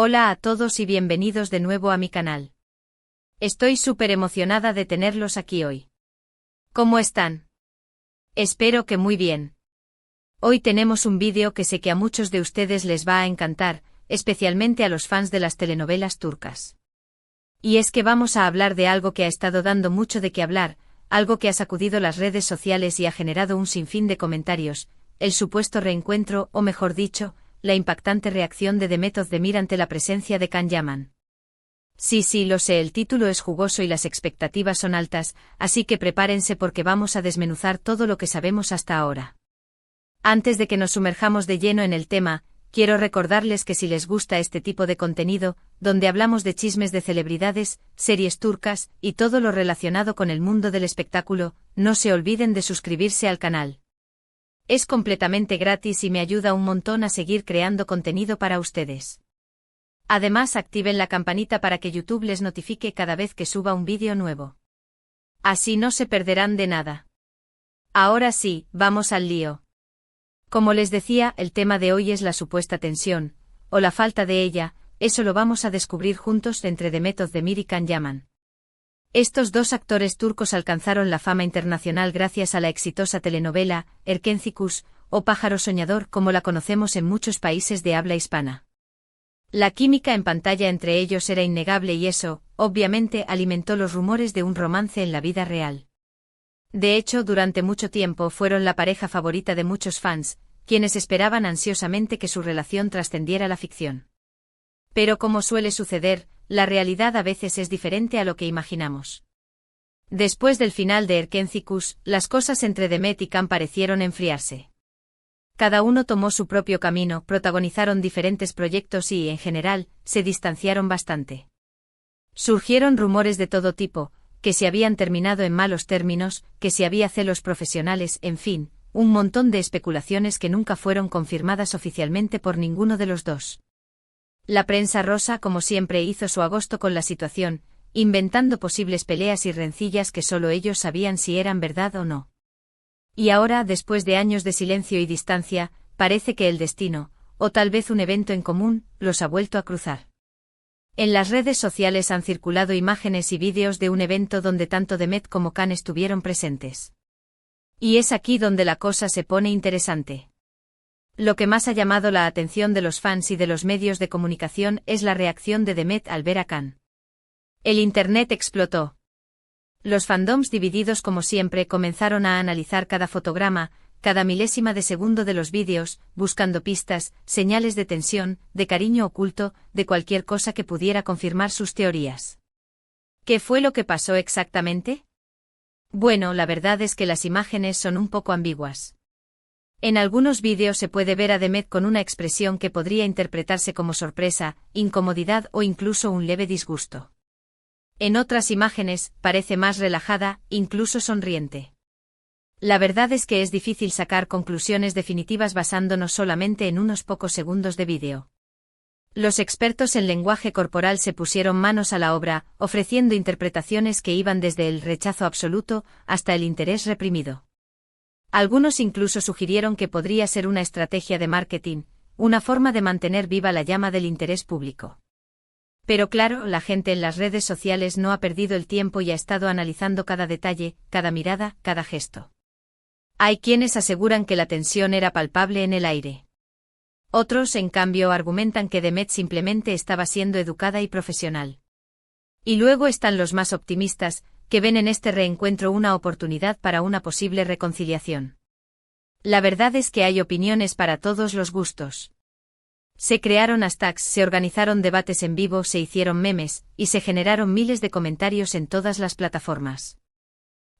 Hola a todos y bienvenidos de nuevo a mi canal. Estoy súper emocionada de tenerlos aquí hoy. ¿Cómo están? Espero que muy bien. Hoy tenemos un vídeo que sé que a muchos de ustedes les va a encantar, especialmente a los fans de las telenovelas turcas. Y es que vamos a hablar de algo que ha estado dando mucho de qué hablar, algo que ha sacudido las redes sociales y ha generado un sinfín de comentarios, el supuesto reencuentro, o mejor dicho, la impactante reacción de Demet Özdemir ante la presencia de Can Yaman. Sí, lo sé, el título es jugoso y las expectativas son altas, así que prepárense porque vamos a desmenuzar todo lo que sabemos hasta ahora. Antes de que nos sumerjamos de lleno en el tema, quiero recordarles que si les gusta este tipo de contenido, donde hablamos de chismes de celebridades, series turcas y todo lo relacionado con el mundo del espectáculo, no se olviden de suscribirse al canal. Es completamente gratis y me ayuda un montón a seguir creando contenido para ustedes. Además, activen la campanita para que YouTube les notifique cada vez que suba un vídeo nuevo. Así no se perderán de nada. Ahora sí, vamos al lío. Como les decía, el tema de hoy es la supuesta tensión, o la falta de ella, eso lo vamos a descubrir juntos entre Demet Özdemir y Can Yaman. Estos dos actores turcos alcanzaron la fama internacional gracias a la exitosa telenovela, Erkenci Kuş, o Pájaro Soñador como la conocemos en muchos países de habla hispana. La química en pantalla entre ellos era innegable y eso, obviamente, alimentó los rumores de un romance en la vida real. De hecho, durante mucho tiempo fueron la pareja favorita de muchos fans, quienes esperaban ansiosamente que su relación trascendiera la ficción. Pero como suele suceder, la realidad a veces es diferente a lo que imaginamos. Después del final de Erkenci Kuş, las cosas entre Demet y Can parecieron enfriarse. Cada uno tomó su propio camino, protagonizaron diferentes proyectos y, en general, se distanciaron bastante. Surgieron rumores de todo tipo, que si habían terminado en malos términos, que si había celos profesionales, en fin, un montón de especulaciones que nunca fueron confirmadas oficialmente por ninguno de los dos. La prensa rosa, como siempre, hizo su agosto con la situación, inventando posibles peleas y rencillas que solo ellos sabían si eran verdad o no. Y ahora, después de años de silencio y distancia, parece que el destino, o tal vez un evento en común, los ha vuelto a cruzar. En las redes sociales han circulado imágenes y vídeos de un evento donde tanto Demet como Can estuvieron presentes. Y es aquí donde la cosa se pone interesante. Lo que más ha llamado la atención de los fans y de los medios de comunicación es la reacción de Demet al ver a Can. El internet explotó. Los fandoms divididos como siempre comenzaron a analizar cada fotograma, cada milésima de segundo de los vídeos, buscando pistas, señales de tensión, de cariño oculto, de cualquier cosa que pudiera confirmar sus teorías. ¿Qué fue lo que pasó exactamente? Bueno, la verdad es que las imágenes son un poco ambiguas. En algunos vídeos se puede ver a Demet con una expresión que podría interpretarse como sorpresa, incomodidad o incluso un leve disgusto. En otras imágenes, parece más relajada, incluso sonriente. La verdad es que es difícil sacar conclusiones definitivas basándonos solamente en unos pocos segundos de vídeo. Los expertos en lenguaje corporal se pusieron manos a la obra, ofreciendo interpretaciones que iban desde el rechazo absoluto hasta el interés reprimido. Algunos incluso sugirieron que podría ser una estrategia de marketing, una forma de mantener viva la llama del interés público. Pero claro, la gente en las redes sociales no ha perdido el tiempo y ha estado analizando cada detalle, cada mirada, cada gesto. Hay quienes aseguran que la tensión era palpable en el aire. Otros, en cambio, argumentan que Demet simplemente estaba siendo educada y profesional. Y luego están los más optimistas, que ven en este reencuentro una oportunidad para una posible reconciliación. La verdad es que hay opiniones para todos los gustos. Se crearon hashtags, se organizaron debates en vivo, se hicieron memes, y se generaron miles de comentarios en todas las plataformas.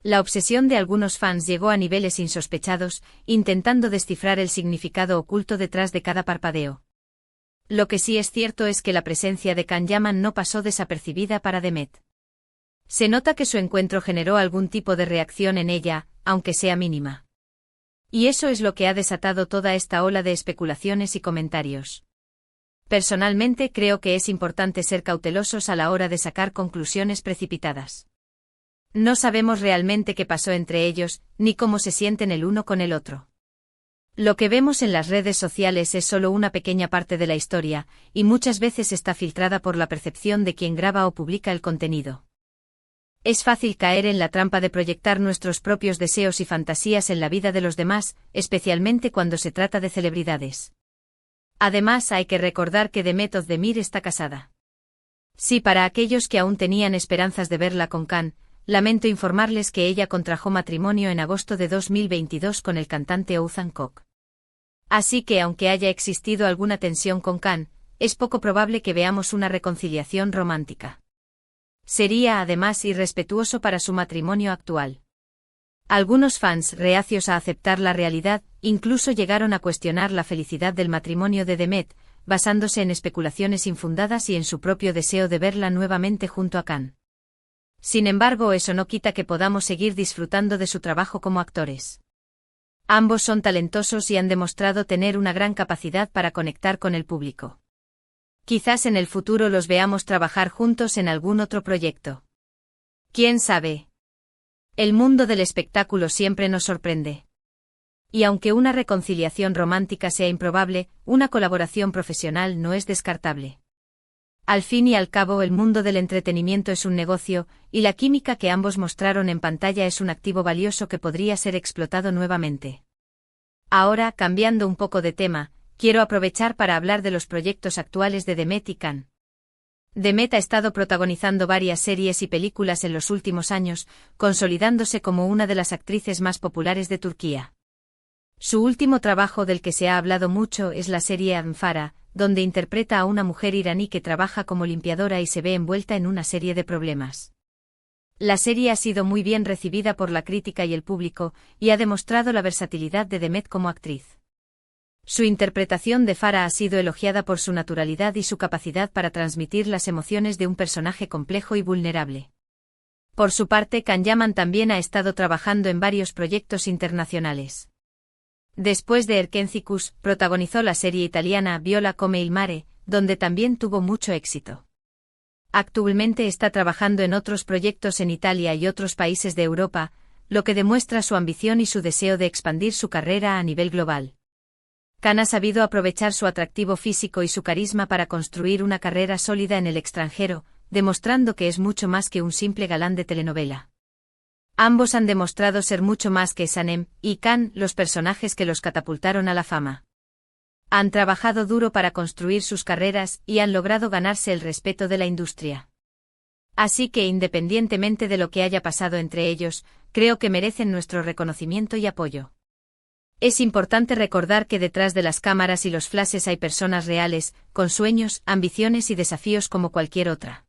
La obsesión de algunos fans llegó a niveles insospechados, intentando descifrar el significado oculto detrás de cada parpadeo. Lo que sí es cierto es que la presencia de Can Yaman no pasó desapercibida para Demet. Se nota que su encuentro generó algún tipo de reacción en ella, aunque sea mínima. Y eso es lo que ha desatado toda esta ola de especulaciones y comentarios. Personalmente creo que es importante ser cautelosos a la hora de sacar conclusiones precipitadas. No sabemos realmente qué pasó entre ellos, ni cómo se sienten el uno con el otro. Lo que vemos en las redes sociales es solo una pequeña parte de la historia, y muchas veces está filtrada por la percepción de quien graba o publica el contenido. Es fácil caer en la trampa de proyectar nuestros propios deseos y fantasías en la vida de los demás, especialmente cuando se trata de celebridades. Además, hay que recordar que Demet Özdemir está casada. Sí, para aquellos que aún tenían esperanzas de verla con Can, lamento informarles que ella contrajo matrimonio en agosto de 2022 con el cantante Oğuzhan Koç. Así que aunque haya existido alguna tensión con Can, es poco probable que veamos una reconciliación romántica. Sería además irrespetuoso para su matrimonio actual. Algunos fans reacios a aceptar la realidad, incluso llegaron a cuestionar la felicidad del matrimonio de Demet, basándose en especulaciones infundadas y en su propio deseo de verla nuevamente junto a Can. Sin embargo, eso no quita que podamos seguir disfrutando de su trabajo como actores. Ambos son talentosos y han demostrado tener una gran capacidad para conectar con el público. Quizás en el futuro los veamos trabajar juntos en algún otro proyecto. ¿Quién sabe? El mundo del espectáculo siempre nos sorprende. Y aunque una reconciliación romántica sea improbable, una colaboración profesional no es descartable. Al fin y al cabo, el mundo del entretenimiento es un negocio, y la química que ambos mostraron en pantalla es un activo valioso que podría ser explotado nuevamente. Ahora, cambiando un poco de tema, quiero aprovechar para hablar de los proyectos actuales de Demet y Can. Demet ha estado protagonizando varias series y películas en los últimos años, consolidándose como una de las actrices más populares de Turquía. Su último trabajo del que se ha hablado mucho es la serie Anfara, donde interpreta a una mujer iraní que trabaja como limpiadora y se ve envuelta en una serie de problemas. La serie ha sido muy bien recibida por la crítica y el público, y ha demostrado la versatilidad de Demet como actriz. Su interpretación de Farah ha sido elogiada por su naturalidad y su capacidad para transmitir las emociones de un personaje complejo y vulnerable. Por su parte, Can Yaman también ha estado trabajando en varios proyectos internacionales. Después de Erkenci-Kuş, protagonizó la serie italiana Viola come il mare, donde también tuvo mucho éxito. Actualmente está trabajando en otros proyectos en Italia y otros países de Europa, lo que demuestra su ambición y su deseo de expandir su carrera a nivel global. Can ha sabido aprovechar su atractivo físico y su carisma para construir una carrera sólida en el extranjero, demostrando que es mucho más que un simple galán de telenovela. Ambos han demostrado ser mucho más que Sanem y Can, los personajes que los catapultaron a la fama. Han trabajado duro para construir sus carreras y han logrado ganarse el respeto de la industria. Así que independientemente de lo que haya pasado entre ellos, creo que merecen nuestro reconocimiento y apoyo. Es importante recordar que detrás de las cámaras y los flashes hay personas reales, con sueños, ambiciones y desafíos como cualquier otra.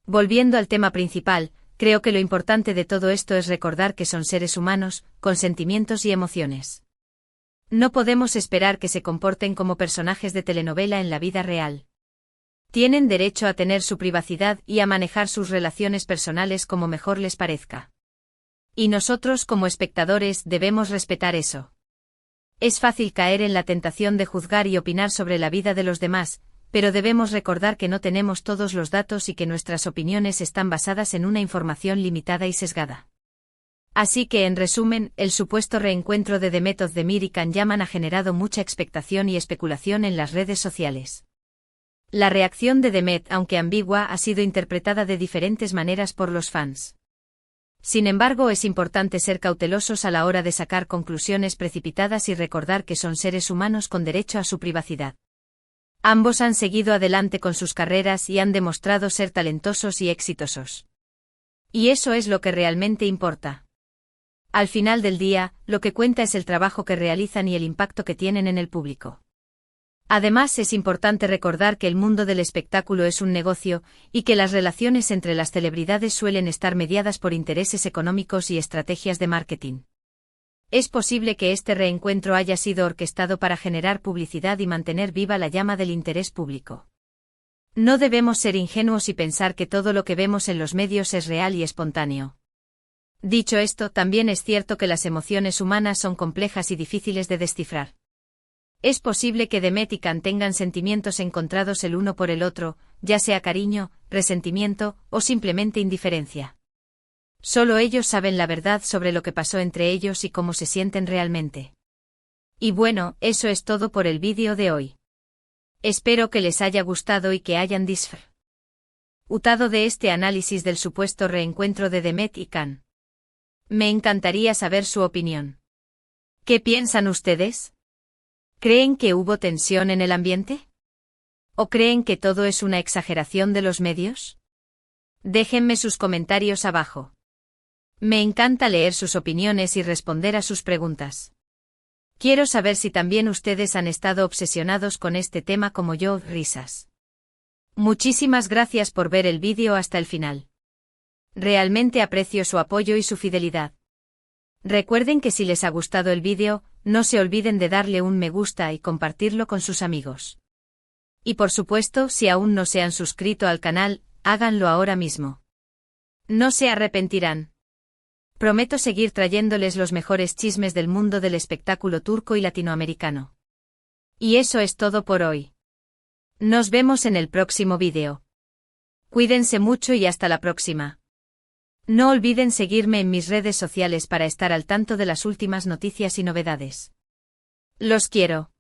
Volviendo al tema principal, creo que lo importante de todo esto es recordar que son seres humanos, con sentimientos y emociones. No podemos esperar que se comporten como personajes de telenovela en la vida real. Tienen derecho a tener su privacidad y a manejar sus relaciones personales como mejor les parezca. Y nosotros como espectadores debemos respetar eso. Es fácil caer en la tentación de juzgar y opinar sobre la vida de los demás, pero debemos recordar que no tenemos todos los datos y que nuestras opiniones están basadas en una información limitada y sesgada. Así que, en resumen, el supuesto reencuentro de Demet Özdemir y Can Yaman ha generado mucha expectación y especulación en las redes sociales. La reacción de Demet, aunque ambigua, ha sido interpretada de diferentes maneras por los fans. Sin embargo, es importante ser cautelosos a la hora de sacar conclusiones precipitadas y recordar que son seres humanos con derecho a su privacidad. Ambos han seguido adelante con sus carreras y han demostrado ser talentosos y exitosos. Y eso es lo que realmente importa. Al final del día, lo que cuenta es el trabajo que realizan y el impacto que tienen en el público. Además, es importante recordar que el mundo del espectáculo es un negocio, y que las relaciones entre las celebridades suelen estar mediadas por intereses económicos y estrategias de marketing. Es posible que este reencuentro haya sido orquestado para generar publicidad y mantener viva la llama del interés público. No debemos ser ingenuos y pensar que todo lo que vemos en los medios es real y espontáneo. Dicho esto, también es cierto que las emociones humanas son complejas y difíciles de descifrar. Es posible que Demet y Can tengan sentimientos encontrados el uno por el otro, ya sea cariño, resentimiento o simplemente indiferencia. Solo ellos saben la verdad sobre lo que pasó entre ellos y cómo se sienten realmente. Y bueno, eso es todo por el vídeo de hoy. Espero que les haya gustado y que hayan disfrutado de este análisis del supuesto reencuentro de Demet y Can. Me encantaría saber su opinión. ¿Qué piensan ustedes? ¿Creen que hubo tensión en el ambiente? ¿O creen que todo es una exageración de los medios? Déjenme sus comentarios abajo. Me encanta leer sus opiniones y responder a sus preguntas. Quiero saber si también ustedes han estado obsesionados con este tema como yo, risas. Muchísimas gracias por ver el vídeo hasta el final. Realmente aprecio su apoyo y su fidelidad. Recuerden que si les ha gustado el vídeo, no se olviden de darle un me gusta y compartirlo con sus amigos. Y por supuesto, si aún no se han suscrito al canal, háganlo ahora mismo. No se arrepentirán. Prometo seguir trayéndoles los mejores chismes del mundo del espectáculo turco y latinoamericano. Y eso es todo por hoy. Nos vemos en el próximo vídeo. Cuídense mucho y hasta la próxima. No olviden seguirme en mis redes sociales para estar al tanto de las últimas noticias y novedades. Los quiero.